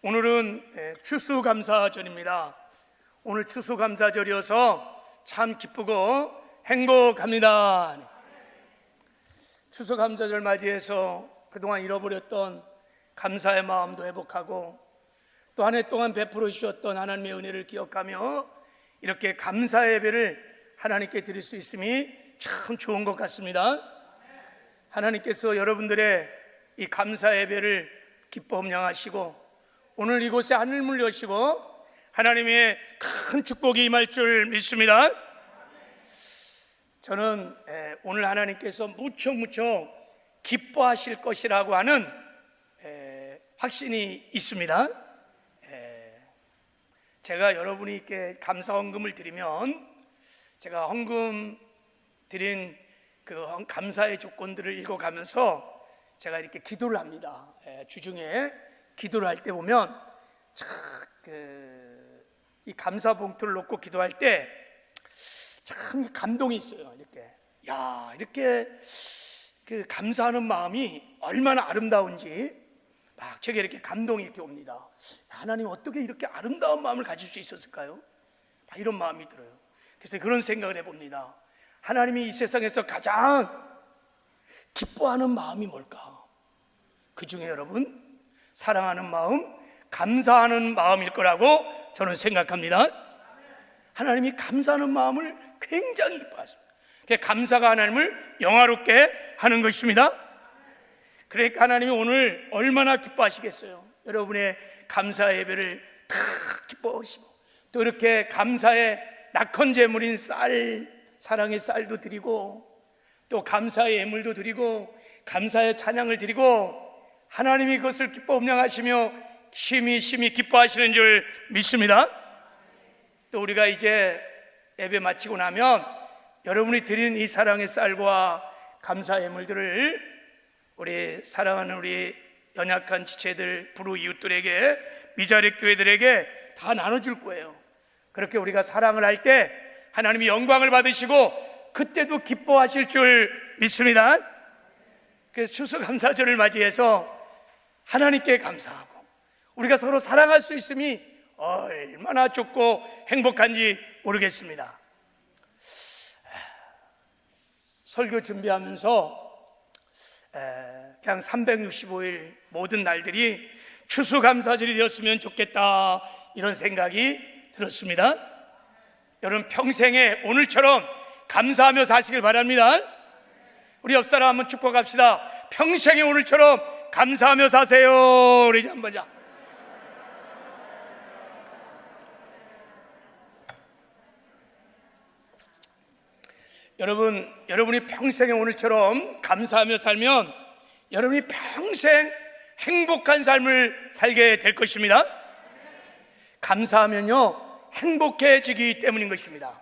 오늘은 추수감사절입니다. 오늘 추수감사절이어서 참 기쁘고 행복합니다. 추수감사절 맞이해서 그동안 잃어버렸던 감사의 마음도 회복하고 또 한 해 동안 베풀어 주셨던 하나님의 은혜를 기억하며 이렇게 감사 예배를 하나님께 드릴 수 있음이 참 좋은 것 같습니다. 하나님께서 여러분들의 이 감사 예배를 기뻐 함양하시고 오늘 이곳에 하늘문 여시고 하나님의 큰 축복이 임할 줄 믿습니다. 저는 오늘 하나님께서 무척 기뻐하실 것이라고 하는 확신이 있습니다. 제가 여러분이 이렇게 감사 헌금을 드리면 제가 헌금 드린 그 감사의 조건들을 읽어가면서 제가 이렇게 기도를 합니다. 주중에 기도를 할 때 보면 이 감사 봉투를 놓고 기도할 때 참 감동이 있어요. 이렇게 그 감사하는 마음이 얼마나 아름다운지 막 제게 이렇게 감동이 이렇게 옵니다. 하나님 어떻게 이렇게 아름다운 마음을 가질 수 있었을까요? 막 이런 마음이 들어요. 그래서 그런 생각을 해봅니다. 하나님이 이 세상에서 가장 기뻐하는 마음이 뭘까? 그 중에 여러분 사랑하는 마음, 감사하는 마음일 거라고 저는 생각합니다. 하나님이 감사하는 마음을 굉장히 기뻐하십니다. 감사가 하나님을 영화롭게 하는 것입니다. 그러니까 하나님이 오늘 얼마나 기뻐하시겠어요. 여러분의 감사 예배를 다 기뻐하시고 또 이렇게 감사의 낙헌 제물인 쌀, 사랑의 쌀도 드리고 또 감사의 예물도 드리고 감사의 찬양을 드리고 하나님이 그것을 기뻐 함양하시며 심히 기뻐하시는 줄 믿습니다. 또 우리가 이제 예배 마치고 나면 여러분이 드린 이 사랑의 쌀과 감사 예물들을 우리 사랑하는 우리 연약한 지체들, 불우 이웃들에게, 미자립 교회들에게 다 나눠줄 거예요. 그렇게 우리가 사랑을 할 때 하나님이 영광을 받으시고 그때도 기뻐하실 줄 믿습니다. 그래서 추수감사절을 맞이해서 하나님께 감사하고 우리가 서로 사랑할 수 있음이 얼마나 좋고 행복한지 모르겠습니다. 설교 준비하면서 그냥 365일 모든 날들이 추수감사절이 되었으면 좋겠다 이런 생각이 들었습니다. 여러분 평생에 오늘처럼 감사하며 사시길 바랍니다. 우리 옆사람 한번 축복합시다. 평생에 오늘처럼 감사하며 사세요. 우리 한번 자. 여러분이 평생에 오늘처럼 감사하며 살면 여러분이 평생 행복한 삶을 살게 될 것입니다. 감사하면요 행복해지기 때문인 것입니다.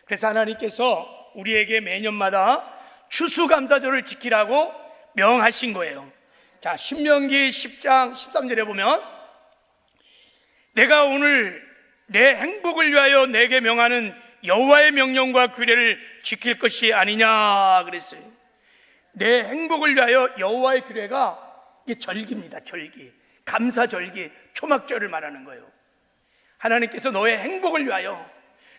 그래서 하나님께서 우리에게 매년마다 추수감사절을 지키라고 명하신 거예요. 자, 신명기 10장 13절에 보면 내가 오늘 내 행복을 위하여 내게 명하는 여호와의 명령과 규례를 지킬 것이 아니냐 그랬어요. 내 행복을 위하여 여호와의 규례가 이게 절기입니다. 절기, 감사절기, 초막절을 말하는 거예요. 하나님께서 너의 행복을 위하여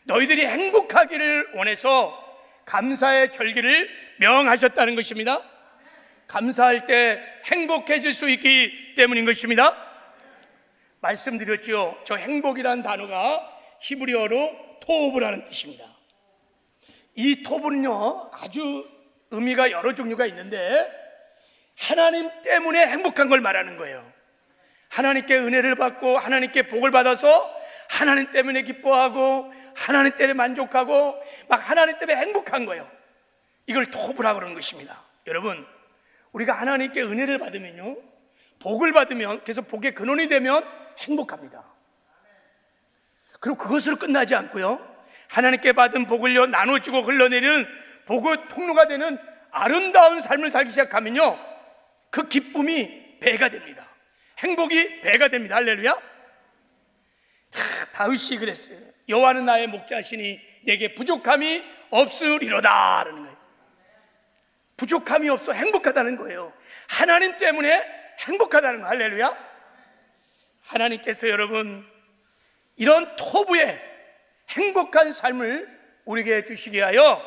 너희들이 행복하기를 원해서 감사의 절기를 명하셨다는 것입니다. 감사할 때 행복해질 수 있기 때문인 것입니다. 말씀드렸죠. 저 행복이라는 단어가 히브리어로 토브라는 뜻입니다. 이 토브는요 아주 의미가 여러 종류가 있는데 하나님 때문에 행복한 걸 말하는 거예요. 하나님께 은혜를 받고 하나님께 복을 받아서 하나님 때문에 기뻐하고 하나님 때문에 만족하고 막 하나님 때문에 행복한 거예요. 이걸 토브라고 그러는 것입니다. 여러분 우리가 하나님께 은혜를 받으면요 복을 받으면 그래서 복의 근원이 되면 행복합니다. 그리고 그것으로 끝나지 않고요 하나님께 받은 복을요 나눠주고 흘러내리는 복의 통로가 되는 아름다운 삶을 살기 시작하면요 그 기쁨이 배가 됩니다. 행복이 배가 됩니다. 할렐루야. 다윗이 그랬어요. 여호와는 나의 목자시니 내게 부족함이 없으리로다 라는 거예요. 부족함이 없어 행복하다는 거예요. 하나님 때문에 행복하다는 거. 할렐루야. 하나님께서 여러분 이런 토부의 행복한 삶을 우리에게 주시게 하여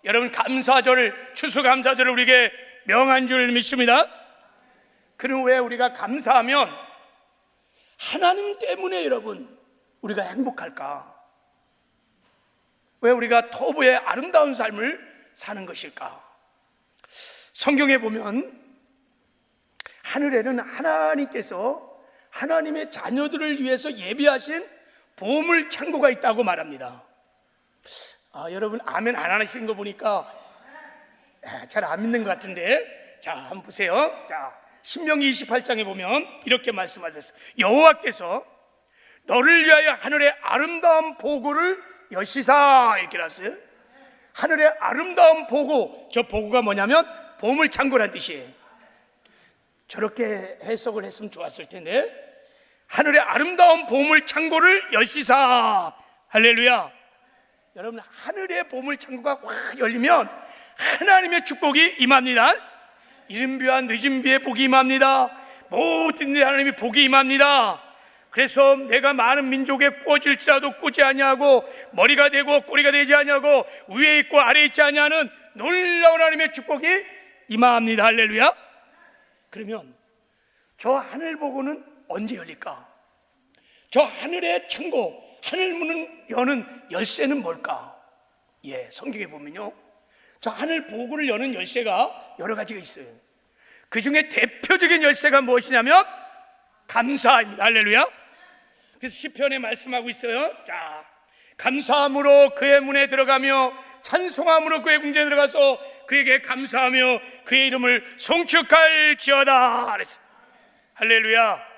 여러분 감사절을, 추수감사절을 우리에게 명한 줄 믿습니다. 그럼 왜 우리가 감사하면 하나님 때문에 여러분 우리가 행복할까? 왜 우리가 토부의 아름다운 삶을 사는 것일까? 성경에 보면 하늘에는 하나님께서 하나님의 자녀들을 위해서 예비하신 보물 창고가 있다고 말합니다. 여러분 아멘 안 하시는 거 보니까 잘 안 믿는 것 같은데, 자 한번 보세요. 자 신명기 28장에 보면 이렇게 말씀하셨어요. 여호와께서 너를 위하여 하늘의 아름다운 보고를 여시사, 이렇게 나왔어요. 하늘의 아름다운 보고, 저 보고가 뭐냐면 보물 창고란 뜻이에요. 저렇게 해석을 했으면 좋았을 텐데, 하늘의 아름다운 보물 창고를 여시사. 할렐루야. 여러분 하늘의 보물 창고가 확 열리면 하나님의 축복이 임합니다. 이른 비와 늦은 비에 복이 임합니다. 모든 데 하나님이 복이 임합니다. 그래서 내가 많은 민족에 꾸어질지라도 꾸지 아니하고 머리가 되고 꼬리가 되지 아니하고 위에 있고 아래에 있지 아니하는 놀라운 하나님의 축복이 임합니다. 할렐루야. 그러면 저 하늘 보고는 언제 열릴까? 저 하늘의 창고, 하늘 문을 여는 열쇠는 뭘까? 성경에 보면요, 저 하늘 보고를 여는 열쇠가 여러 가지가 있어요. 그 중에 대표적인 열쇠가 무엇이냐면 감사입니다. 할렐루야. 그래서 시편에 말씀하고 있어요. 자, 감사함으로 그의 문에 들어가며 찬송함으로 그의 궁전에 들어가서 그에게 감사하며 그의 이름을 송축할지어다. 할렐루야.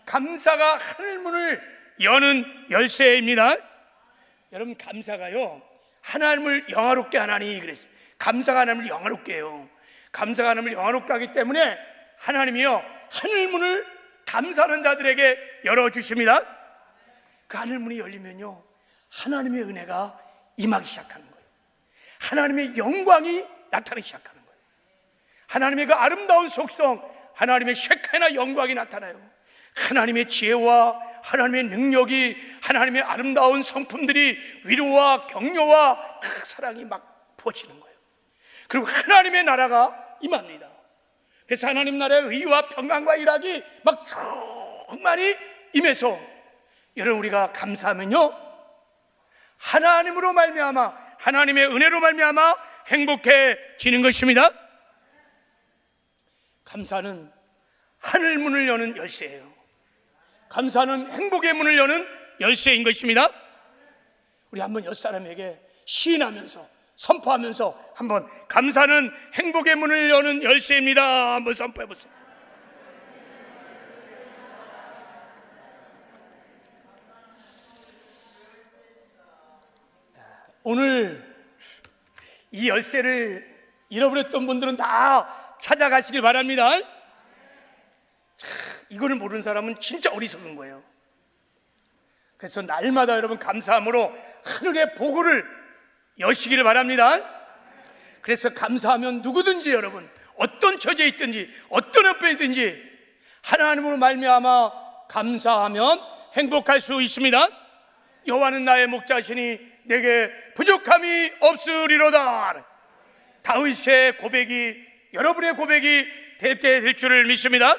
감사가 하늘문을 여는 열쇠입니다. 여러분 감사가요 하나님을 영화롭게 하나니 그랬어요. 감사가 하나님을 영화롭게 해요. 감사가 하나님을 영화롭게 하기 때문에 하나님이요 하늘문을 감사하는 자들에게 열어주십니다. 그 하늘문이 열리면요 하나님의 은혜가 임하기 시작하는 거예요. 하나님의 영광이 나타나기 시작하는 거예요. 하나님의 그 아름다운 속성, 하나님의 셰카나 영광이 나타나요. 하나님의 지혜와 하나님의 능력이, 하나님의 아름다운 성품들이 위로와 격려와 사랑이 막 부어지는 거예요. 그리고 하나님의 나라가 임합니다. 그래서 하나님 나라의 의와 평강과 일하기 막 충만히 임해서 여러분 우리가 감사하면요 하나님으로 말미암아, 하나님의 은혜로 말미암아 행복해지는 것입니다. 감사는 하늘 문을 여는 열쇠예요. 감사는 행복의 문을 여는 열쇠인 것입니다. 우리 한번 옆 사람에게 시인하면서 선포하면서 한번 감사는 행복의 문을 여는 열쇠입니다. 한번 선포해 보세요. 오늘 이 열쇠를 잃어버렸던 분들은 다 찾아가시길 바랍니다. 이거를 모르는 사람은 진짜 어리석은 거예요. 그래서 날마다 여러분 감사함으로 하늘의 보고를 여시기를 바랍니다. 그래서 감사하면 누구든지 여러분 어떤 처지에 있든지 어떤 업에 있든지 하나님으로 말미암아 감사하면 행복할 수 있습니다. 여호와는 나의 목자시니 내게 부족함이 없으리로다. 다윗의 고백이 여러분의 고백이 될 때 될 줄을 믿습니다.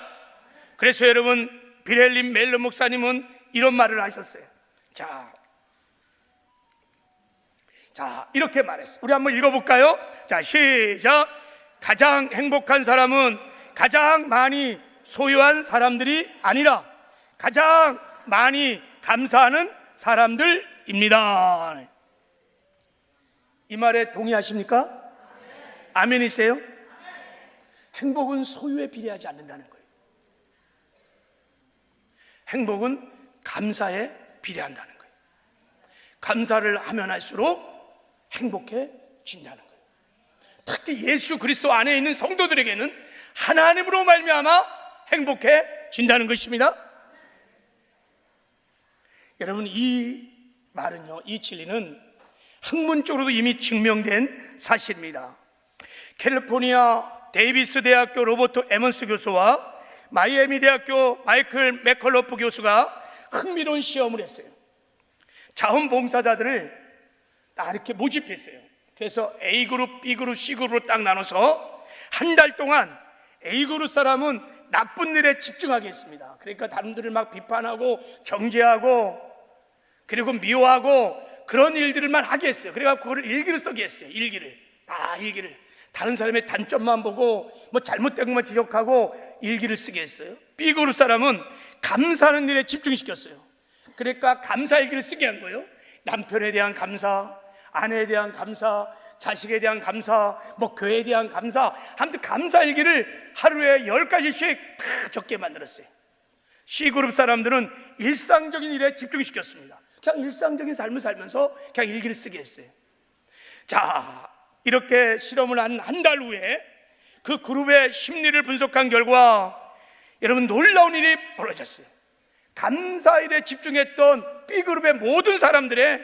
그래서 여러분 비렐림 멜로 목사님은 이런 말을 하셨어요. 자 이렇게 말했어요. 우리 한번 읽어볼까요? 자 시작. 가장 행복한 사람은 가장 많이 소유한 사람들이 아니라 가장 많이 감사하는 사람들입니다. 이 말에 동의하십니까? 아멘이세요? 행복은 소유에 비례하지 않는다는 거예요. 행복은 감사에 비례한다는 거예요. 감사를 하면 할수록 행복해진다는 거예요. 특히 예수 그리스도 안에 있는 성도들에게는 하나님으로 말미암아 행복해진다는 것입니다. 여러분 이 말은요, 이 진리는 학문적으로도 이미 증명된 사실입니다. 캘리포니아 데이비스 대학교 로버트 에먼스 교수와 마이애미 대학교 마이클 맥컬러프 교수가 흥미로운 시험을 했어요. 자원봉사자들을 딱 이렇게 모집했어요. 그래서 A그룹, B그룹, C그룹으로 딱 나눠서 한 달 동안 A그룹 사람은 나쁜 일에 집중하게 했습니다. 그러니까 다른들을 막 비판하고 정죄하고 그리고 미워하고 그런 일들만 하게 했어요. 그래서 그걸 일기를 쓰게 했어요. 일기를. 다른 사람의 단점만 보고 뭐 잘못된 것만 지적하고 일기를 쓰게 했어요. B그룹 사람은 감사하는 일에 집중시켰어요. 그러니까 감사 일기를 쓰게 한 거예요. 남편에 대한 감사, 아내에 대한 감사, 자식에 대한 감사, 뭐 교회에 대한 감사, 아무튼 감사 일기를 하루에 10가지씩 다 적게 만들었어요. C그룹 사람들은 일상적인 일에 집중시켰습니다. 그냥 일상적인 삶을 살면서 그냥 일기를 쓰게 했어요. 자, 이렇게 실험을 한 달 후에 그 그룹의 심리를 분석한 결과 여러분 놀라운 일이 벌어졌어요. 감사일에 집중했던 B그룹의 모든 사람들의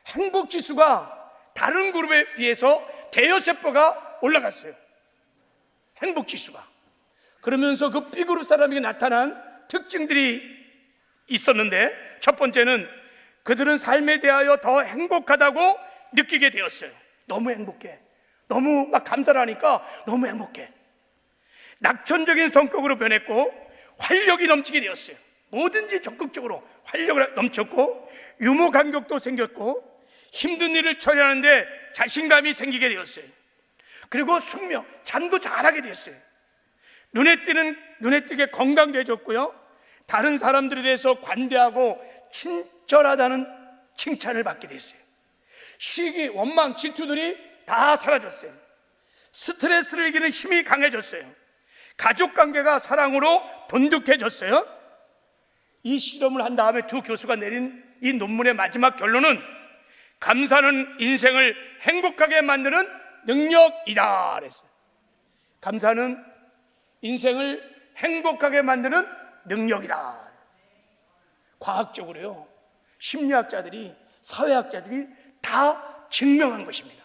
행복지수가 다른 그룹에 비해서 대여섯 배가 올라갔어요. 행복지수가. 그러면서 그 B그룹 사람에게 나타난 특징들이 있었는데, 첫 번째는 그들은 삶에 대하여 더 행복하다고 느끼게 되었어요. 너무 행복해. 너무 막 감사를 하니까 너무 행복해. 낙천적인 성격으로 변했고 활력이 넘치게 되었어요. 뭐든지 적극적으로 활력을 넘쳤고 유머 간격도 생겼고 힘든 일을 처리하는데 자신감이 생기게 되었어요. 그리고 숙명, 잠도 잘하게 되었어요. 눈에 띄게 건강도 해졌고요. 다른 사람들에 대해서 관대하고 친절하다는 칭찬을 받게 됐어요. 시기, 원망, 질투들이 다 사라졌어요. 스트레스를 이기는 힘이 강해졌어요. 가족관계가 사랑으로 돈독해졌어요. 이 실험을 한 다음에 두 교수가 내린 이 논문의 마지막 결론은 감사는 인생을 행복하게 만드는 능력이다 그랬어요. 감사는 인생을 행복하게 만드는 능력이다. 과학적으로요, 심리학자들이, 사회학자들이 다 증명한 것입니다.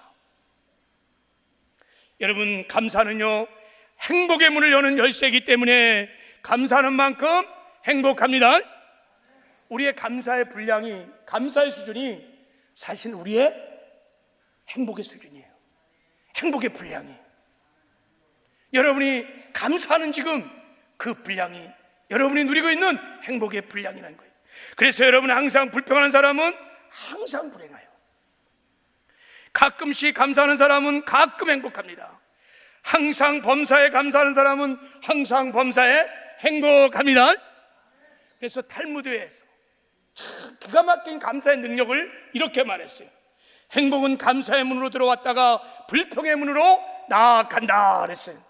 여러분, 감사는요 행복의 문을 여는 열쇠이기 때문에 감사하는 만큼 행복합니다. 우리의 감사의 분량이, 감사의 수준이 사실 우리의 행복의 수준이에요. 행복의 분량이. 여러분이 감사하는 지금 그 분량이 여러분이 누리고 있는 행복의 분량이라는 거예요. 그래서 여러분 항상 불평하는 사람은 항상 불행해요. 가끔씩 감사하는 사람은 가끔 행복합니다. 항상 범사에 감사하는 사람은 항상 범사에 행복합니다. 그래서 탈무드에서 참 기가 막힌 감사의 능력을 이렇게 말했어요. 행복은 감사의 문으로 들어왔다가 불평의 문으로 나아간다 그랬어요.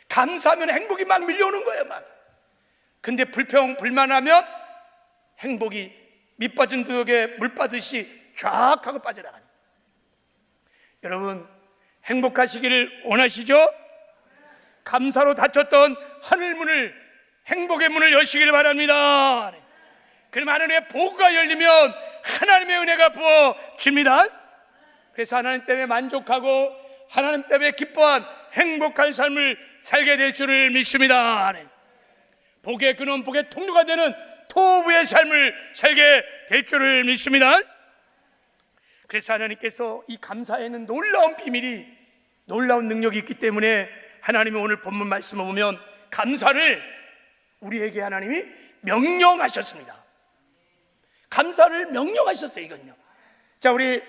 감사하면 행복이 막 밀려오는 거예요, 막. 근데 불평, 불만하면 행복이 밑빠진 둑에 물 빠듯이 쫙 하고 빠져나가요. 여러분, 행복하시기를 원하시죠? 감사로 닫혔던 하늘문을, 행복의 문을 여시기를 바랍니다. 그럼 하늘의 복가 열리면 하나님의 은혜가 부어집니다. 그래서 하나님 때문에 만족하고 하나님 때문에 기뻐한 행복한 삶을 살게 될 줄을 믿습니다. 복의 근원, 복의 통로가 되는 토부의 삶을 살게 될 줄을 믿습니다. 그래서 하나님께서 이 감사에는 놀라운 비밀이, 놀라운 능력이 있기 때문에 하나님이 오늘 본문 말씀을 보면 감사를 우리에게 하나님이 명령하셨습니다. 감사를 명령하셨어요. 이건요. 자, 우리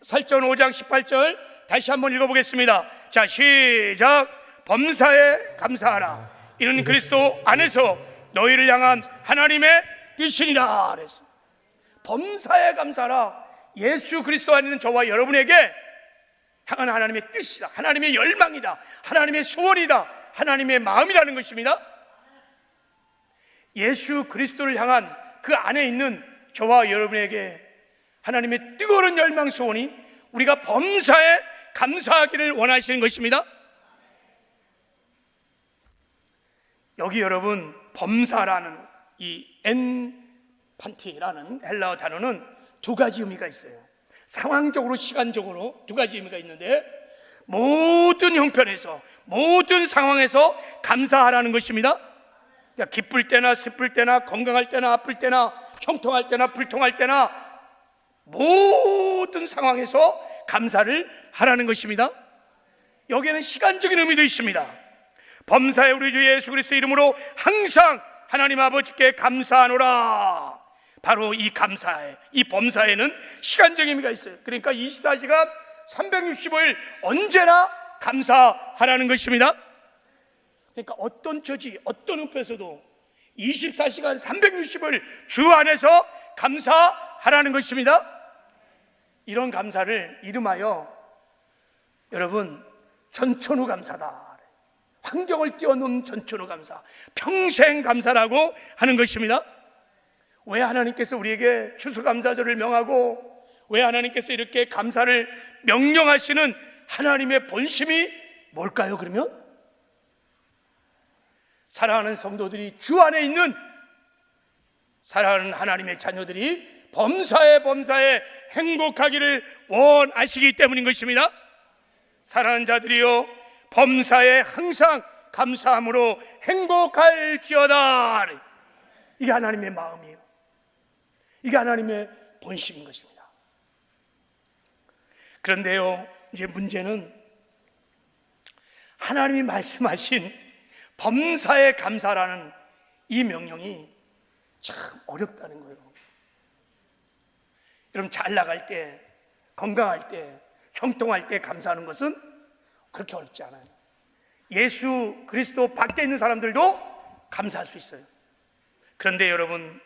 설전 5장 18절 다시 한번 읽어보겠습니다. 자, 시작. 범사에 감사하라. 이는 그리스도 안에서 너희를 향한 하나님의 뜻이니라 그랬어요. 범사에 감사하라. 예수 그리스도 안에는 저와 여러분에게 향한 하나님의 뜻이다, 하나님의 열망이다, 하나님의 소원이다, 하나님의 마음이라는 것입니다. 예수 그리스도를 향한 그 안에 있는 저와 여러분에게 하나님의 뜨거운 열망, 소원이 우리가 범사에 감사하기를 원하시는 것입니다. 여기 여러분, 범사라는 이 엔판티라는 헬라어 단어는 두 가지 의미가 있어요. 상황적으로, 시간적으로 두 가지 의미가 있는데, 모든 형편에서, 모든 상황에서 감사하라는 것입니다. 그러니까 기쁠 때나 슬플 때나 건강할 때나 아플 때나 형통할 때나 불통할 때나 모든 상황에서 감사를 하라는 것입니다. 여기에는 시간적인 의미도 있습니다. 범사에 우리 주 예수 그리스도 이름으로 항상 하나님 아버지께 감사하노라. 바로 이 감사에, 이 범사에는 시간적인 의미가 있어요. 그러니까 24시간 365일 언제나 감사하라는 것입니다. 그러니까 어떤 처지, 어떤 읍에서도 24시간 360일 주 안에서 감사하라는 것입니다. 이런 감사를 이름하여 여러분 전천후 감사다. 환경을 뛰어넘는 전천후 감사, 평생 감사라고 하는 것입니다. 왜 하나님께서 우리에게 추수감사절을 명하고 왜 하나님께서 이렇게 감사를 명령하시는 하나님의 본심이 뭘까요? 그러면 사랑하는 성도들이 주 안에 있는 사랑하는 하나님의 자녀들이 범사에 행복하기를 원하시기 때문인 것입니다. 사랑하는 자들이여, 범사에 항상 감사함으로 행복할지어다. 이게 하나님의 마음이에요. 이게 하나님의 본심인 것입니다. 그런데요, 이제 문제는 하나님이 말씀하신 범사에 감사라는 이 명령이 참 어렵다는 거예요. 여러분, 잘 나갈 때, 건강할 때, 형통할 때 감사하는 것은 그렇게 어렵지 않아요. 예수 그리스도 밖에 있는 사람들도 감사할 수 있어요. 그런데 여러분,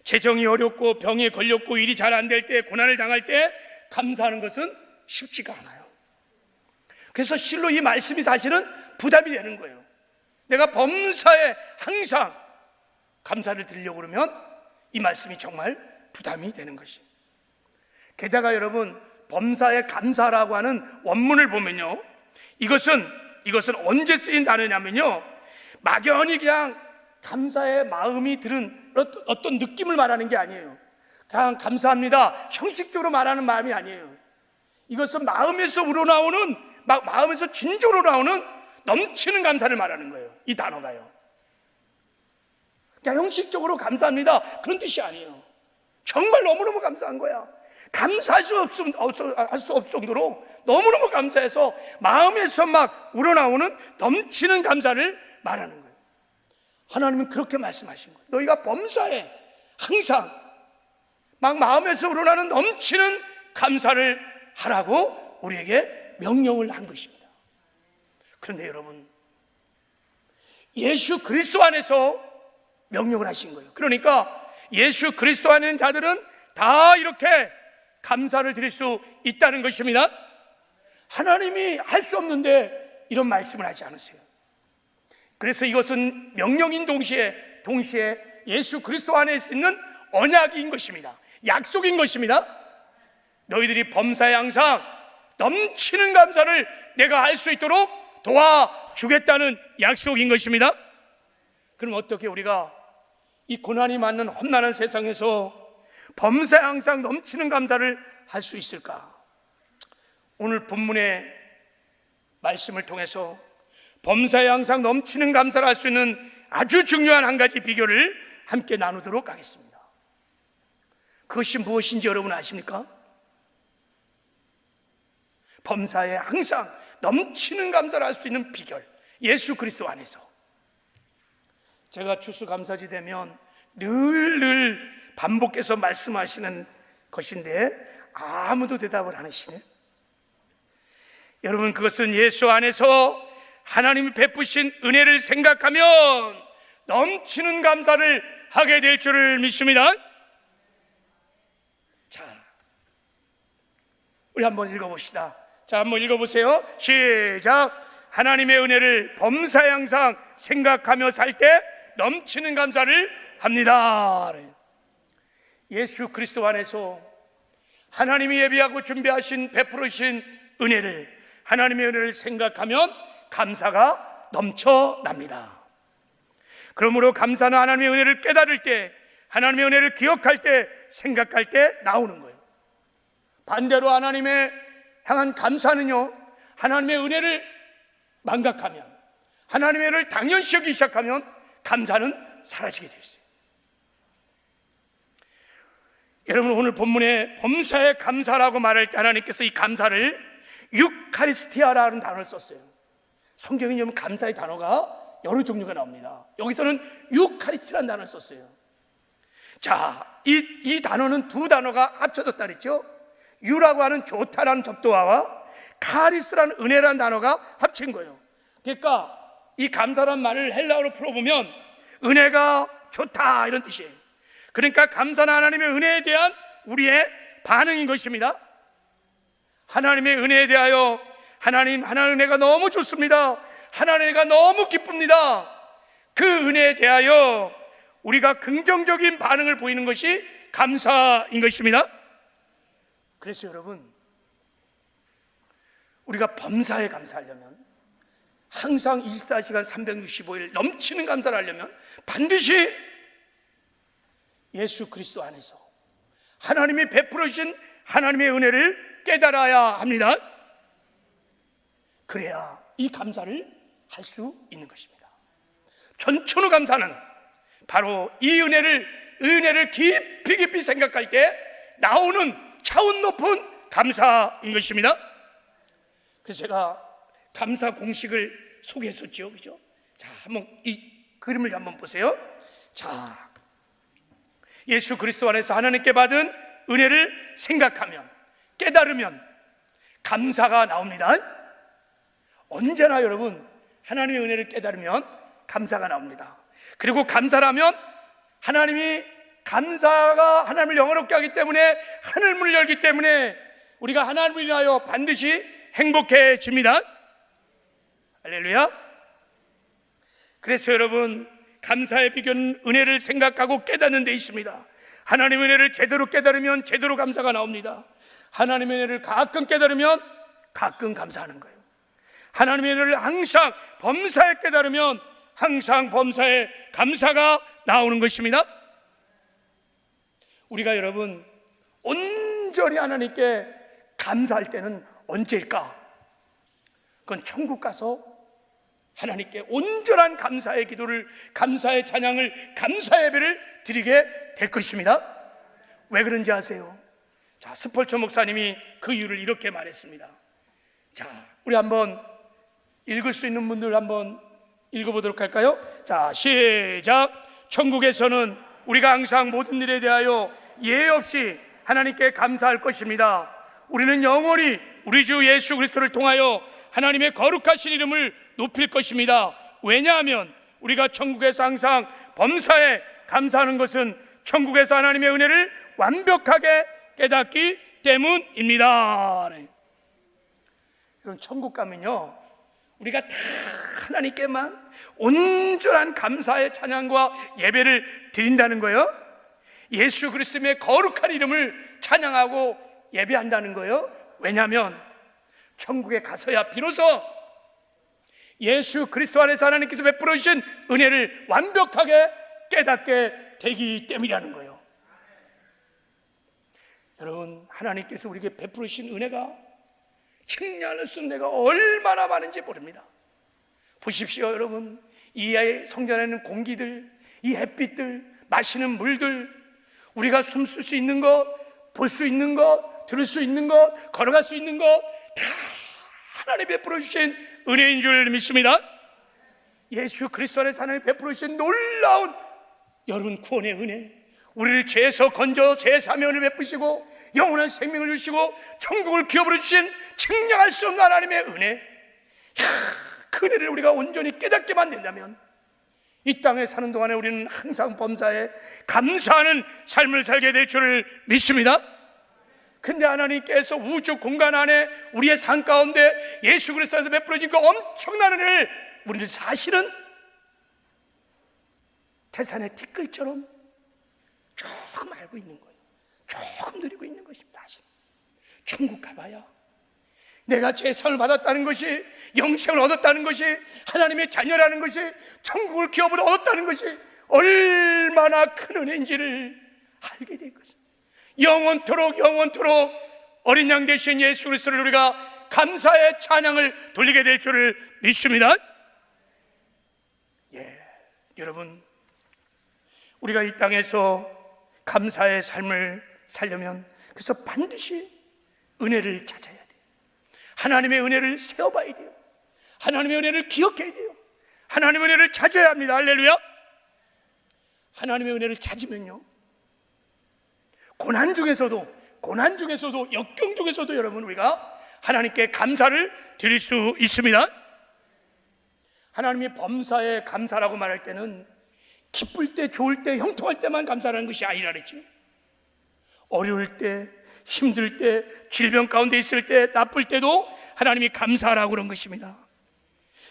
재정이 어렵고 병에 걸렸고 일이 잘 안 될 때, 고난을 당할 때 감사하는 것은 쉽지가 않아요. 그래서 실로 이 말씀이 사실은 부담이 되는 거예요. 내가 범사에 항상 감사를 드리려고 그러면 이 말씀이 정말 부담이 되는 것이에요. 게다가 여러분, 범사에 감사라고 하는 원문을 보면요, 이것은 언제 쓰인 단어냐면요, 막연히 그냥 감사의 마음이 들은 어떤 느낌을 말하는 게 아니에요. 그냥 감사합니다 형식적으로 말하는 마음이 아니에요. 이것은 마음에서 우러나오는, 마음에서 진정으로 나오는 넘치는 감사를 말하는 거예요. 이 단어가요. 그냥 형식적으로 감사합니다 그런 뜻이 아니에요. 정말 너무너무 감사한 거야. 감사할 수 없을 정도로 너무너무 감사해서 마음에서 막 우러나오는 넘치는 감사를 말하는 거예요. 하나님은 그렇게 말씀하신 거예요. 너희가 범사에 항상 막 마음에서 우러나는 넘치는 감사를 하라고 우리에게 명령을 한 것입니다. 그런데 여러분, 예수 그리스도 안에서 명령을 하신 거예요. 그러니까 예수 그리스도 안에 있는 자들은 다 이렇게 감사를 드릴 수 있다는 것입니다. 하나님이 할 수 없는데 이런 말씀을 하지 않으세요. 그래서 이것은 명령인 동시에 예수 그리스도 안에 있는 언약인 것입니다. 약속인 것입니다. 너희들이 범사에 항상 넘치는 감사를 내가 할 수 있도록 도와주겠다는 약속인 것입니다. 그럼 어떻게 우리가 이 고난이 많은 험난한 세상에서 범사에 항상 넘치는 감사를 할 수 있을까? 오늘 본문의 말씀을 통해서 범사에 항상 넘치는 감사를 할 수 있는 아주 중요한 한 가지 비결을 함께 나누도록 하겠습니다. 그것이 무엇인지 여러분 아십니까? 범사에 항상 넘치는 감사를 할 수 있는 비결, 예수 그리스도 안에서. 제가 추수감사지 되면 늘 반복해서 말씀하시는 것인데 아무도 대답을 안 하시네. 여러분, 그것은 예수 안에서 하나님이 베푸신 은혜를 생각하면 넘치는 감사를 하게 될 줄을 믿습니다. 자, 우리 한번 읽어봅시다. 자, 한번 읽어보세요. 시작. 하나님의 은혜를 범사에 항상 생각하며 살 때 넘치는 감사를 합니다. 예수 그리스도 안에서 하나님이 예비하고 준비하신 베풀으신 은혜를, 하나님의 은혜를 생각하면 감사가 넘쳐납니다. 그러므로 감사는 하나님의 은혜를 깨달을 때, 하나님의 은혜를 기억할 때, 생각할 때 나오는 거예요. 반대로 하나님의 향한 감사는요, 하나님의 은혜를 망각하면, 하나님의 은혜를 당연시 여기기 시작하면 감사는 사라지게 되어 있어요. 여러분, 오늘 본문에 범사에 감사라고 말할 때 하나님께서 이 감사를 유카리스티아라는 단어를 썼어요. 성경에 보면 감사의 단어가 여러 종류가 나옵니다. 여기서는 유카리스티라는 단어를 썼어요. 자, 이 단어는 두 단어가 합쳐졌다 그랬죠. 유라고 하는 좋다라는 접두어와 카리스라는 은혜라는 단어가 합친 거예요. 그러니까 이 감사란 말을 헬라어로 풀어보면 은혜가 좋다 이런 뜻이에요. 그러니까 감사는 하나님의 은혜에 대한 우리의 반응인 것입니다. 하나님의 은혜에 대하여 하나님 은혜가 너무 좋습니다. 하나님 은혜가 너무 기쁩니다. 그 은혜에 대하여 우리가 긍정적인 반응을 보이는 것이 감사인 것입니다. 그래서 여러분, 우리가 범사에 감사하려면, 항상 24시간 365일 넘치는 감사를 하려면 반드시 예수 그리스도 안에서 하나님이 베풀어 주신 하나님의 은혜를 깨달아야 합니다. 그래야 이 감사를 할 수 있는 것입니다. 전천후 감사는 바로 이 은혜를 깊이 생각할 때 나오는 차원 높은 감사인 것입니다. 그래서 제가 감사 공식을 소개했었죠, 그죠? 자, 한번 이 그림을 한번 보세요. 자, 예수 그리스도 안에서 하나님께 받은 은혜를 생각하면, 깨달으면 감사가 나옵니다. 언제나 여러분, 하나님의 은혜를 깨달으면 감사가 나옵니다. 그리고 감사라면 감사가 하나님을 영화롭게 하기 때문에, 하늘문을 열기 때문에 우리가 하나님을 위하여 반드시 행복해집니다. 할렐루야. 그래서 여러분, 감사의 비결은 은혜를 생각하고 깨닫는 데 있습니다. 하나님의 은혜를 제대로 깨달으면 제대로 감사가 나옵니다. 하나님의 은혜를 가끔 깨달으면 가끔 감사하는 거예요. 하나님의 은혜를 항상 범사에 깨달으면 항상 범사에 감사가 나오는 것입니다. 우리가 여러분 온전히 하나님께 감사할 때는 언제일까? 그건 천국 가서 하나님께 온전한 감사의 기도를, 감사의 찬양을, 감사 예배를 드리게 될 것입니다. 왜 그런지 아세요? 자, 스펄처 목사님이 그 이유를 이렇게 말했습니다. 자, 우리 한번 읽을 수 있는 분들 한번 읽어보도록 할까요? 자, 시작. 천국에서는 우리가 항상 모든 일에 대하여 예외 없이 하나님께 감사할 것입니다. 우리는 영원히 우리 주 예수 그리스도를 통하여 하나님의 거룩하신 이름을 높일 것입니다. 왜냐하면 우리가 천국에서 항상 범사에 감사하는 것은 천국에서 하나님의 은혜를 완벽하게 깨닫기 때문입니다. 그럼 천국 가면요, 우리가 다 하나님께만 온전한 감사의 찬양과 예배를 드린다는 거예요. 예수 그리스도의 거룩한 이름을 찬양하고 예배한다는 거예요. 왜냐하면 천국에 가서야 비로소 예수 그리스도 안에서 하나님께서 베풀어 주신 은혜를 완벽하게 깨닫게 되기 때문이라는 거예요. 여러분, 하나님께서 우리에게 베풀어 주신 은혜가 측량할 수 있는 은혜가 얼마나 많은지 모릅니다. 보십시오, 여러분. 이 성전 안에는 공기들, 이 햇빛들, 마시는 물들, 우리가 숨 쉴 수 있는 것, 볼 수 있는 것, 들을 수 있는 것, 걸어갈 수 있는 것, 다 하나님 베풀어 주신 은혜인 줄 믿습니다. 예수 그리스도 안에서 하나님 베풀어 주신 놀라운 여러분 구원의 은혜, 우리를 죄에서 건져 죄 사면을 베푸시고 영원한 생명을 주시고 천국을 기업으로 주신 측량할 수 없는 하나님의 은혜, 그 은혜를 우리가 온전히 깨닫게만 된다면 이 땅에 사는 동안에 우리는 항상 범사에 감사하는 삶을 살게 될 줄을 믿습니다. 근데 하나님께서 우주 공간 안에 우리의 삶 가운데 예수 그리스도에서 베풀어진 그 엄청난 은혜를 우리는 사실은 태산의 티끌처럼 조금 알고 있는 거예요. 조금 누리고 있는 것입니다. 사실 천국 가봐야 내가 제상을 받았다는 것이, 영생을 얻었다는 것이, 하나님의 자녀라는 것이, 천국을 기업으로 얻었다는 것이 얼마나 큰 은혜인지를 알게 된 것입니다. 영원토록 어린 양 되신 예수 그리스도를 우리가 감사의 찬양을 돌리게 될 줄을 믿습니다. 여러분, 우리가 이 땅에서 감사의 삶을 살려면 그래서 반드시 은혜를 찾아야 돼요. 하나님의 은혜를 세워봐야 돼요. 하나님의 은혜를 기억해야 돼요. 하나님의 은혜를 찾아야 합니다. 할렐루야. 하나님의 은혜를 찾으면요, 고난 중에서도 역경 중에서도 여러분, 우리가 하나님께 감사를 드릴 수 있습니다. 하나님이 범사에 감사라고 말할 때는 기쁠 때, 좋을 때, 형통할 때만 감사하는 것이 아니라 그랬죠. 어려울 때, 힘들 때, 질병 가운데 있을 때, 나쁠 때도 하나님이 감사하라고 그런 것입니다.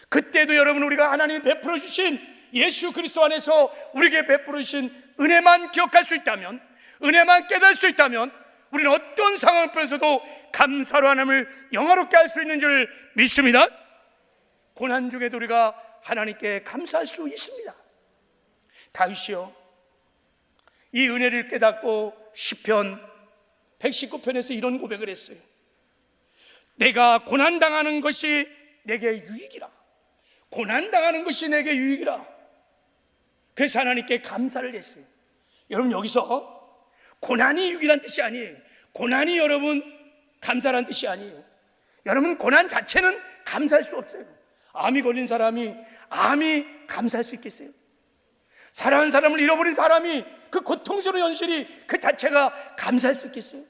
그때도 여러분, 우리가 하나님이 베풀어 주신 예수 그리스도 안에서 우리에게 베풀어 주신 은혜만 기억할 수 있다면, 은혜만 깨달을 수 있다면, 우리는 어떤 상황 앞에서도 감사로 하나님을 영화롭게 할 수 있는 줄 믿습니다. 고난 중에도 우리가 하나님께 감사할 수 있습니다. 다윗이요, 이 은혜를 깨닫고 시편 119편에서 이런 고백을 했어요. 내가 고난당하는 것이 내게 유익이라. 고난당하는 것이 내게 유익이라. 그래서 하나님께 감사를 했어요. 여러분, 여기서 고난이 유익이란 뜻이 아니에요. 고난이 여러분 감사란 뜻이 아니에요. 여러분, 고난 자체는 감사할 수 없어요. 암이 걸린 사람이 암이 감사할 수 있겠어요? 사랑하는 사람을 잃어버린 사람이 그 고통스러운 현실이 그 자체가 감사할 수 있겠어요?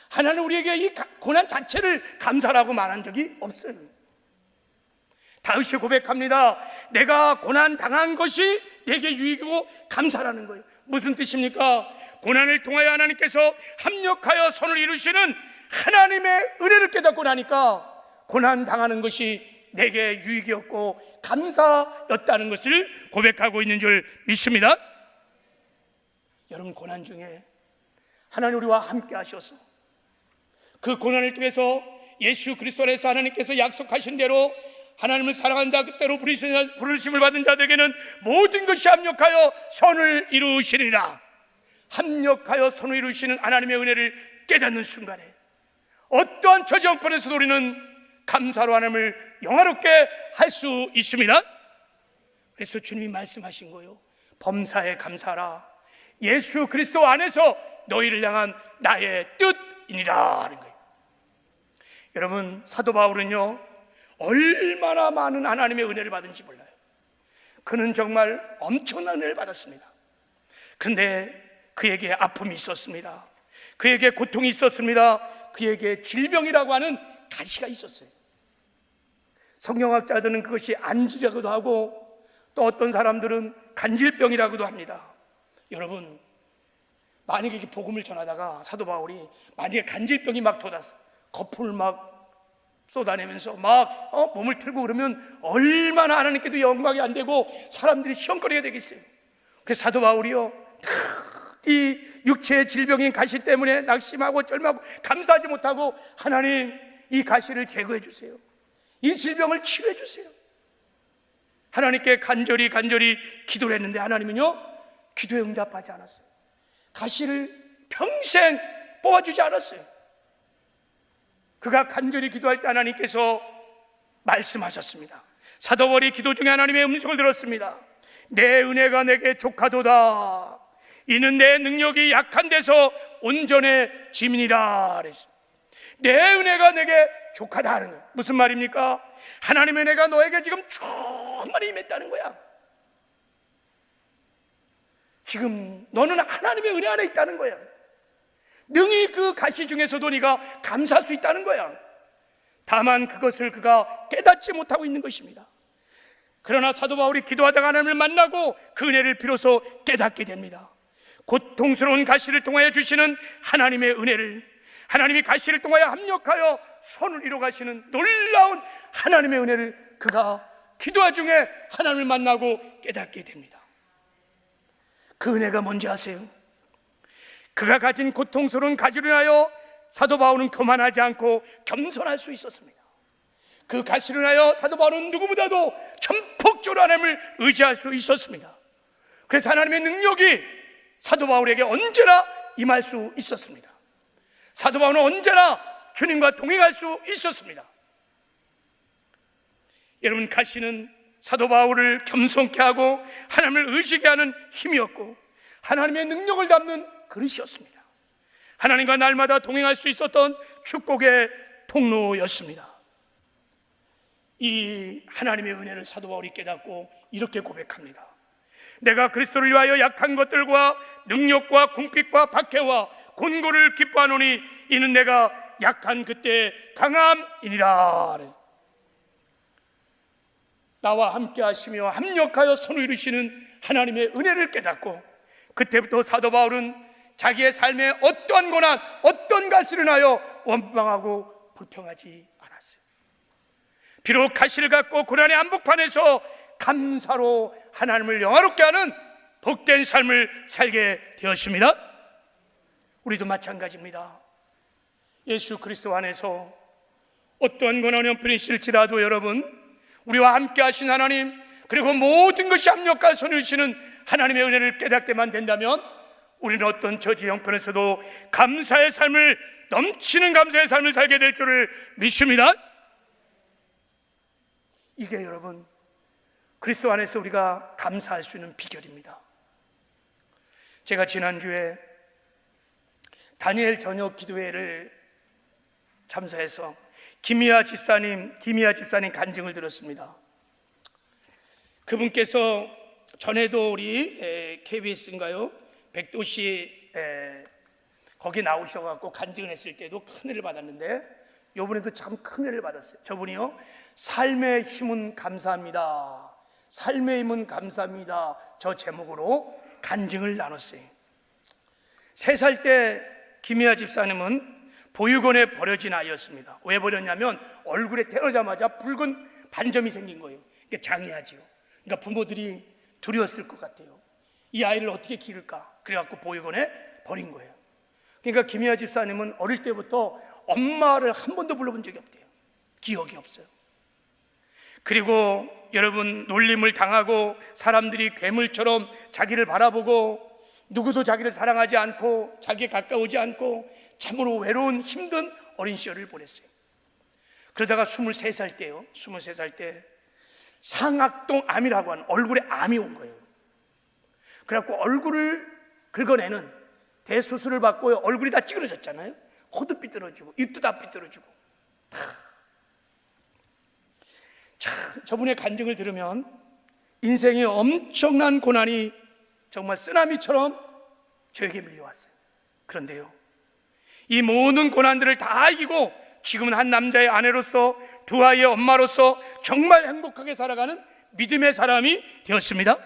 하나는 우리에게 이 고난 자체를 감사라고 말한 적이 없어요. 다윗이 고백합니다. 내가 고난 당한 것이 내게 유익이고 감사라는 거예요. 무슨 뜻입니까? 고난을 통하여 하나님께서 합력하여 선을 이루시는 하나님의 은혜를 깨닫고 나니까 고난 당하는 것이 내게 유익이었고 감사였다는 것을 고백하고 있는 줄 믿습니다. 여러분, 고난 중에 하나님 우리와 함께 하셔서 그 고난을 통해서 예수 그리스도 안에서 하나님께서 약속하신 대로 하나님을 사랑하는 자, 그때로 부르심을 받은 자들에게는 모든 것이 합력하여 선을 이루시리라. 합력하여 선을 이루시는 하나님의 은혜를 깨닫는 순간에 어떠한 처지형편에서도 우리는 감사로 하나님을 영화롭게 할 수 있습니다. 그래서 주님이 말씀하신 거예요. 범사에 감사하라. 예수 그리스도 안에서 너희를 향한 나의 뜻이니라 하는 거예요. 여러분, 사도 바울은요, 얼마나 많은 하나님의 은혜를 받은지 몰라요. 그는 정말 엄청난 은혜를 받았습니다. 그런데 그에게 아픔이 있었습니다. 그에게 고통이 있었습니다. 그에게 질병이라고 하는 가시가 있었어요. 성경학자들은 그것이 안지라고도 하고 또 어떤 사람들은 간질병이라고도 합니다. 여러분, 만약에 복음을 전하다가 사도 바울이 만약에 간질병이 막 돋았어, 거품을 막 쏟아내면서 막 몸을 틀고 그러면 얼마나 하나님께도 영광이 안 되고 사람들이 시험거리가 되겠어요. 그래서 사도 바울이요, 이 육체의 질병인 가시 때문에 낙심하고 쩔하고 감사하지 못하고 하나님, 이 가시를 제거해 주세요. 이 질병을 치료해 주세요. 하나님께 간절히 기도를 했는데 하나님은요, 기도에 응답하지 않았어요. 가시를 평생 뽑아주지 않았어요. 그가 간절히 기도할 때 하나님께서 말씀하셨습니다. 사도 바울이 기도 중에 하나님의 음성을 들었습니다. 내 은혜가 내게 족하도다. 이는 내 능력이 약한 데서 온전해짐이니라 그랬어요. 내 은혜가 내게 족하다 하는 거예요. 무슨 말입니까? 하나님의 은혜가 너에게 지금 충만히 임했다는 거야. 지금 너는 하나님의 은혜 안에 있다는 거야. 능히 그 가시 중에서도 네가 감사할 수 있다는 거야. 다만 그것을 그가 깨닫지 못하고 있는 것입니다. 그러나 사도 바울이 기도하다가 하나님을 만나고 그 은혜를 비로소 깨닫게 됩니다. 고통스러운 가시를 통하여 주시는 하나님의 은혜를, 하나님이 가시를 통하여 합력하여 선을 이루어 가시는 놀라운 하나님의 은혜를 그가 기도와 중에 하나님을 만나고 깨닫게 됩니다. 그 은혜가 뭔지 아세요? 그가 가진 고통스러운 가시로 인하여 사도 바울은 교만하지 않고 겸손할 수 있었습니다. 그 가시로 인하여 사도 바울은 누구보다도 전폭적으로 하나님을 의지할 수 있었습니다. 그래서 하나님의 능력이 사도 바울에게 언제나 임할 수 있었습니다. 사도 바울은 언제나 주님과 동행할 수 있었습니다. 여러분, 가시는 사도 바울을 겸손케 하고 하나님을 의지하게 하는 힘이었고 하나님의 능력을 담는 그릇이었습니다. 하나님과 날마다 동행할 수 있었던 축복의 통로였습니다. 이 하나님의 은혜를 사도 바울이 깨닫고 이렇게 고백합니다. 내가 그리스도를 위하여 약한 것들과 능력과 궁핍과 박해와 곤고를 기뻐하노니 이는 내가 약한 그때 강함이니라. 나와 함께 하시며 합력하여 손을 이루시는 하나님의 은혜를 깨닫고 그때부터 사도 바울은 자기의 삶에 어떠한 고난, 어떤 가시를 하여 원망하고 불평하지 않았어요. 비록 가시를 갖고 고난의 한복판에서 감사로 하나님을 영화롭게 하는 복된 삶을 살게 되었습니다. 우리도 마찬가지입니다. 예수 그리스도 안에서 어떠한 고난의 형편이 있을지라도 여러분, 우리와 함께 하신 하나님, 그리고 모든 것이 합력과 손을 주시는 하나님의 은혜를 깨닫게만 된다면 우리는 어떤 저지 형편에서도 감사의 삶을, 넘치는 감사의 삶을 살게 될 줄을 믿습니다. 이게 여러분 그리스도 안에서 우리가 감사할 수 있는 비결입니다. 제가 지난주에 다니엘 저녁 기도회를 참석해서 김희아 집사님 간증을 들었습니다. 그분께서 전에도 우리 KBS인가요? 백도시 거기 나오셔갖고 간증을 했을 때도 큰 은혜를 받았는데 이번에도 참 큰 은혜를 받았어요. 저분이요, 삶의 힘은 감사합니다, 삶의 힘은 감사합니다, 저 제목으로 간증을 나눴어요. 3살 때 김희아 집사님은 보육원에 버려진 아이였습니다. 왜 버렸냐면 얼굴에 태어나자마자 붉은 반점이 생긴 거예요. 그러니까 장애하지요. 그러니까 부모들이 두려웠을 것 같아요. 이 아이를 어떻게 기를까? 그래갖고 보육원에 버린 거예요. 그러니까 김희아 집사님은 어릴 때부터 엄마를 한 번도 불러본 적이 없대요. 기억이 없어요. 그리고 여러분, 놀림을 당하고 사람들이 괴물처럼 자기를 바라보고 누구도 자기를 사랑하지 않고 자기에 가까우지 않고 참으로 외로운 힘든 어린 시절을 보냈어요. 그러다가 23살 때요, 23살 때 상악동 암이라고 하는 얼굴에 암이 온 거예요. 그래갖고 얼굴을 긁어내는 대수술을 받고 얼굴이 다 찌그러졌잖아요. 코도 삐뚤어지고 입도 다 삐뚤어지고. 참, 저분의 간증을 들으면 인생의 엄청난 고난이 정말 쓰나미처럼 저에게 밀려왔어요. 그런데요, 이 모든 고난들을 다 이기고 지금은 한 남자의 아내로서, 2 아이의 엄마로서 정말 행복하게 살아가는 믿음의 사람이 되었습니다.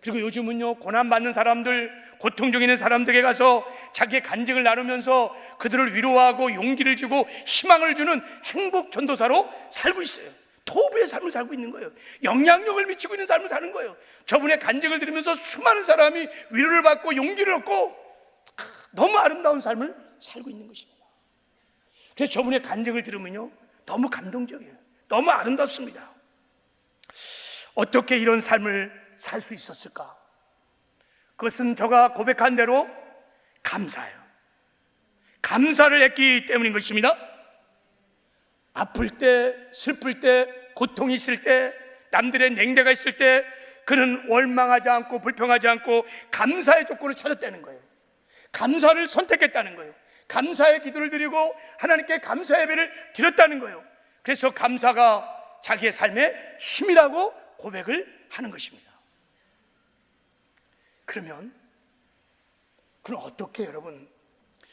그리고 요즘은요, 고난받는 사람들, 고통 중에 있는 사람들에게 가서 자기의 간증을 나누면서 그들을 위로하고 용기를 주고 희망을 주는 행복 전도사로 살고 있어요. 토부의 삶을 살고 있는 거예요. 영향력을 미치고 있는 삶을 사는 거예요. 저분의 간증을 들으면서 수많은 사람이 위로를 받고 용기를 얻고 너무 아름다운 삶을 살고 있는 것입니다. 그래서 저분의 간증을 들으면요, 너무 감동적이에요. 너무 아름답습니다. 어떻게 이런 삶을 살 수 있었을까? 그것은 저가 고백한 대로 감사예요. 감사를 했기 때문인 것입니다. 아플 때, 슬플 때, 고통이 있을 때, 남들의 냉대가 있을 때 그는 원망하지 않고 불평하지 않고 감사의 조건을 찾았다는 거예요. 감사를 선택했다는 거예요. 감사의 기도를 드리고 하나님께 감사 예배를 드렸다는 거예요. 그래서 감사가 자기의 삶의 힘이라고 고백을 하는 것입니다. 그러면 그럼 어떻게 여러분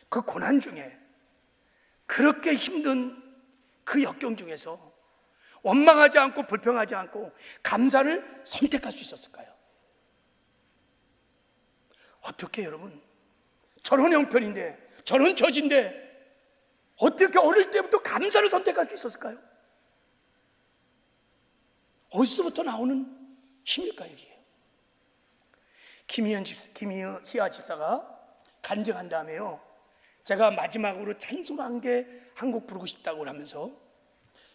그 고난 중에 그렇게 힘든 그 역경 중에서 원망하지 않고 불평하지 않고 감사를 선택할 수 있었을까요? 어떻게 여러분, 저런 형편인데, 저런 처지인데 어떻게 어릴 때부터 감사를 선택할 수 있었을까요? 어디서부터 나오는 힘일까요, 이게? 김희아 집사가 간증한 다음에요, 제가 마지막으로 찬송한 게 한 곡 부르고 싶다고 하면서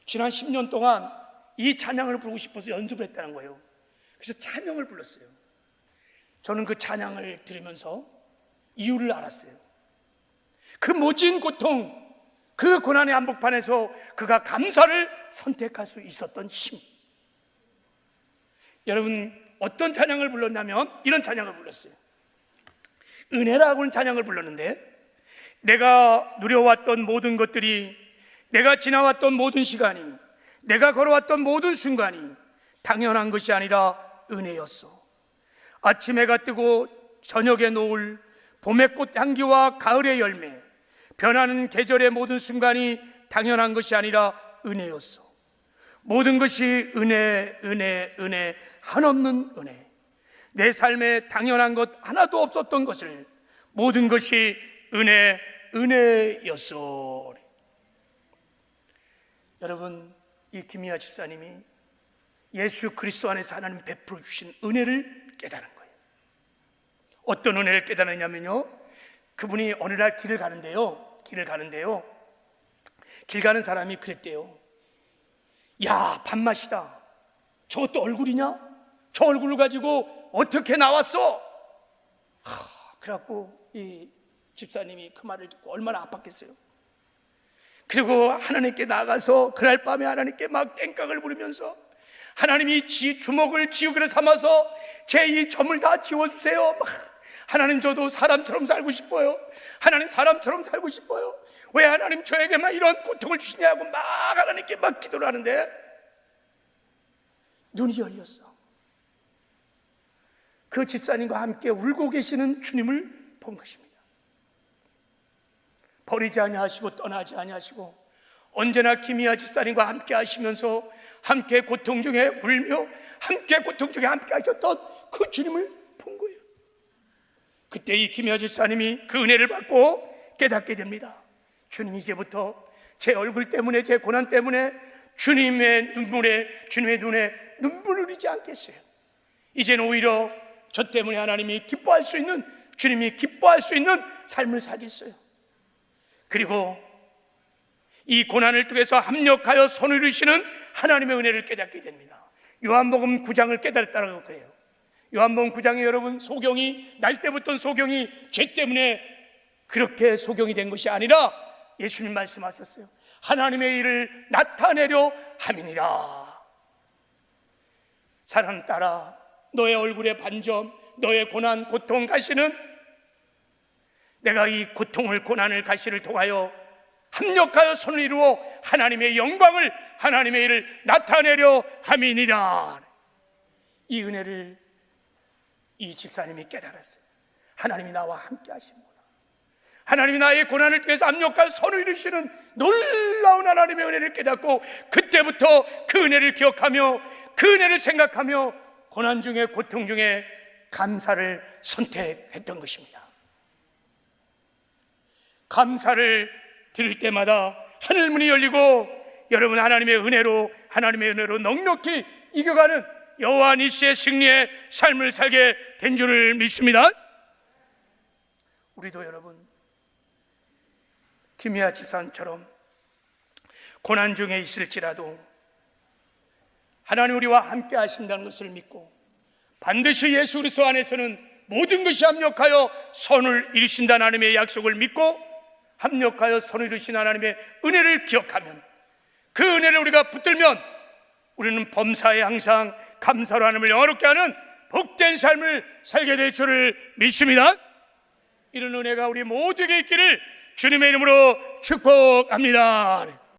지난 10년 동안 이 찬양을 부르고 싶어서 연습을 했다는 거예요. 그래서 찬양을 불렀어요. 저는 그 찬양을 들으면서 이유를 알았어요. 그 모진 고통, 그 고난의 한복판에서 그가 감사를 선택할 수 있었던 힘. 여러분 어떤 찬양을 불렀냐면 이런 찬양을 불렀어요. 은혜라고 하는 찬양을 불렀는데, 내가 누려왔던 모든 것들이, 내가 지나왔던 모든 시간이, 내가 걸어왔던 모든 순간이 당연한 것이 아니라 은혜였어. 아침 해가 뜨고 저녁의 노을, 봄의 꽃 향기와 가을의 열매, 변하는 계절의 모든 순간이 당연한 것이 아니라 은혜였어. 모든 것이 은혜, 은혜, 은혜, 한없는 은혜. 내 삶에 당연한 것 하나도 없었던 것을 모든 것이 은혜, 은혜였어. 여러분, 이 김희아 집사님이 예수 그리스도 안에서 하나님 베풀어 주신 은혜를 깨달은 거예요. 어떤 은혜를 깨달았냐면요, 그분이 어느 날 길을 가는데요, 길 가는 사람이 그랬대요. 야, 밥맛이다. 저것도 얼굴이냐? 저 얼굴을 가지고 어떻게 나왔어? 그래갖고 이 집사님이 그 말을 듣고 얼마나 아팠겠어요. 그리고 하나님께 나가서 그날 밤에 하나님께 막 땡깡을 부르면서, 하나님이 주먹을 지우개로 삼아서 제 이 점을 다 지워주세요. 하나님, 저도 사람처럼 살고 싶어요. 하나님, 사람처럼 살고 싶어요. 왜 하나님 저에게만 이런 고통을 주시냐고 막 하나님께 막 기도를 하는데 눈이 열렸어. 그 집사님과 함께 울고 계시는 주님을 본 것입니다. 버리지 아니하시고 떠나지 아니하시고 언제나 김희아 집사님과 함께 하시면서 함께 고통 중에 울며 함께 고통 중에 함께 하셨던 그 주님을 본 거예요. 그때 이 김희아 집사님이 그 은혜를 받고 깨닫게 됩니다. 주님, 이제부터 제 얼굴 때문에, 제 고난 때문에 주님의 눈에 눈물을 흘리지 않겠어요. 이제는 오히려 저 때문에 하나님이 기뻐할 수 있는, 주님이 기뻐할 수 있는 삶을 살겠어요. 그리고 이 고난을 통해서 합력하여 손을 이루시는 하나님의 은혜를 깨닫게 됩니다. 요한복음 9장을 깨달았다고 그래요. 요한복음 9장에 여러분, 소경이, 날 때부터 소경이 죄 때문에 그렇게 소경이 된 것이 아니라 예수님 말씀하셨어요. 하나님의 일을 나타내려 함이니라. 사랑하는 딸아, 너의 얼굴의 반점, 너의 고난, 고통, 가시는 내가 이 고통을, 고난을, 가시를 통하여 합력하여 손을 이루어 하나님의 영광을, 하나님의 일을 나타내려 함이니라. 이 은혜를 이 집사님이 깨달았어요. 하나님이 나와 함께 하시는구나. 하나님이 나의 고난을 통해서 압력한 손을 이루시는 놀라운 하나님의 은혜를 깨닫고, 그때부터 그 은혜를 기억하며 그 은혜를 생각하며 고난 중에, 고통 중에 감사를 선택했던 것입니다. 감사를 드릴 때마다 하늘문이 열리고 여러분 하나님의 은혜로 넉넉히 이겨가는 여호와 니시의 승리의 삶을 살게 된 줄을 믿습니다. 우리도 여러분 김희아 집사님처럼 고난 중에 있을지라도 하나님 우리와 함께 하신다는 것을 믿고, 반드시 예수 그리스도 안에서는 모든 것이 합력하여 선을 이루신다는 하나님의 약속을 믿고, 합력하여 선을 이루신 하나님의 은혜를 기억하면, 그 은혜를 우리가 붙들면 우리는 범사에 항상 감사로 하나님을 영화롭게 하는 복된 삶을 살게 될 줄을 믿습니다. 이런 은혜가 우리 모두에게 있기를 주님의 이름으로 축복합니다.